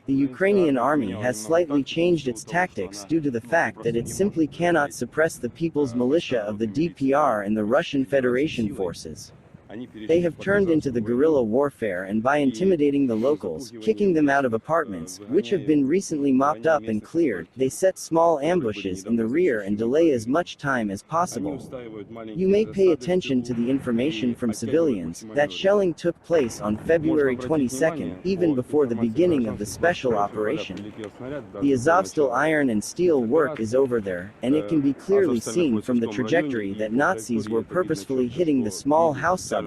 the Ukrainian army has slightly changed its tactics due to the fact that it simply cannot suppress the people's militia of the DPR and the Russian Federation forces. They have turned into the guerrilla warfare, and by intimidating the locals, kicking them out of apartments, which have been recently mopped up and cleared, they set small ambushes in the rear and delay as much time as possible. You may pay attention to the information from civilians that shelling took place on February 22nd, even before the beginning of the special operation. The Azovstal iron and steel work is over there, and it can be clearly seen from the trajectory that Nazis were purposefully hitting the small house suburbs.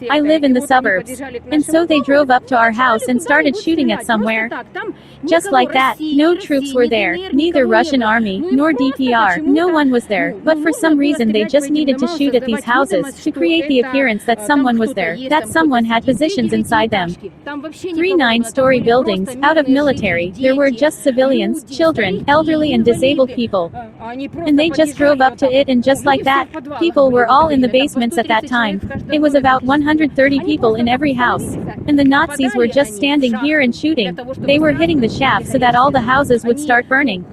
I live in the suburbs, and so they drove up to our house and started shooting at somewhere. Just like that, no troops were there, neither Russian army, nor DPR, no one was there, but for some reason they just needed to shoot at these houses, to create the appearance that someone was there, that someone had positions inside them. 3 9-story buildings, out of military, there were just civilians, children, elderly and disabled people. And they just drove up to it, and just like that, people were all in the basements at that time. It was about 130 people in every house. And the Nazis were just standing here and shooting. They were hitting the shaft so that all the houses would start burning.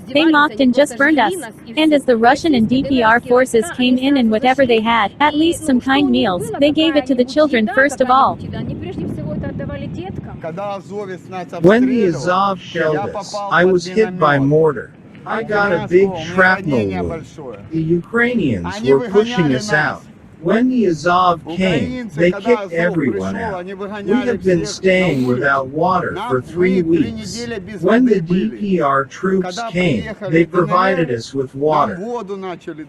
They mocked and just burned us. And as the Russian and DPR forces came in and whatever they had, at least some kind meals, they gave it to the children first of all. When the Azov shelled us, I was hit by mortar. I got a big shrapnel wound. The Ukrainians were pushing us out. When the Azov came, they kicked everyone out. We have been staying without water for 3 weeks. When the DPR troops came, they provided us with water.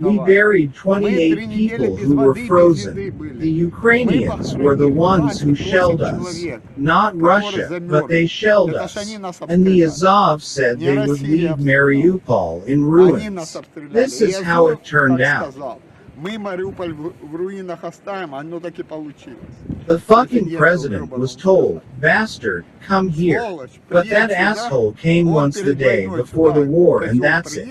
We buried 28 people who were frozen. The Ukrainians were the ones who shelled us. Not Russia, but they shelled us. And the Azov said they would leave Mariupol in ruins. This is how it turned out. The fucking president was told, "Bastard, come here." But that asshole came once the day before the war and that's it.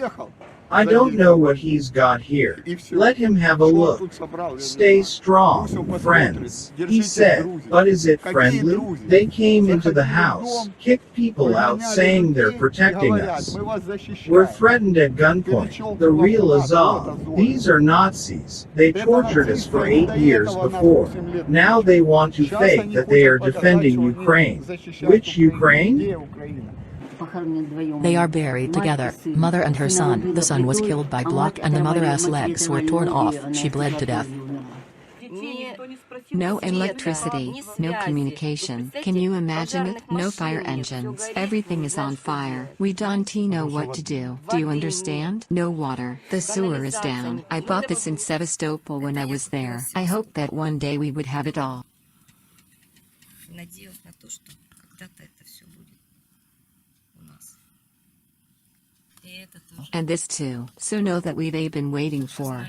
I don't know what he's got here. Let him have a look. Stay strong, friends, he said. But is it friendly? They came into the house, kicked people out saying they're protecting us. We're threatened at gunpoint. The real Azov. These are Nazis. They tortured us for 8 years before. Now they want to fake that they are defending Ukraine. Which Ukraine? They are buried together, mother and her son. The son was killed by Glock and the mother's legs were torn off. She bled to death. No electricity, no communication. Can you imagine it? No fire engines. Everything is on fire. We don't know what to do. Do you understand? No water. The sewer is down. I bought this in Sevastopol when I was there. I hope that one day we would have it all. And this too. So know that they've been waiting for.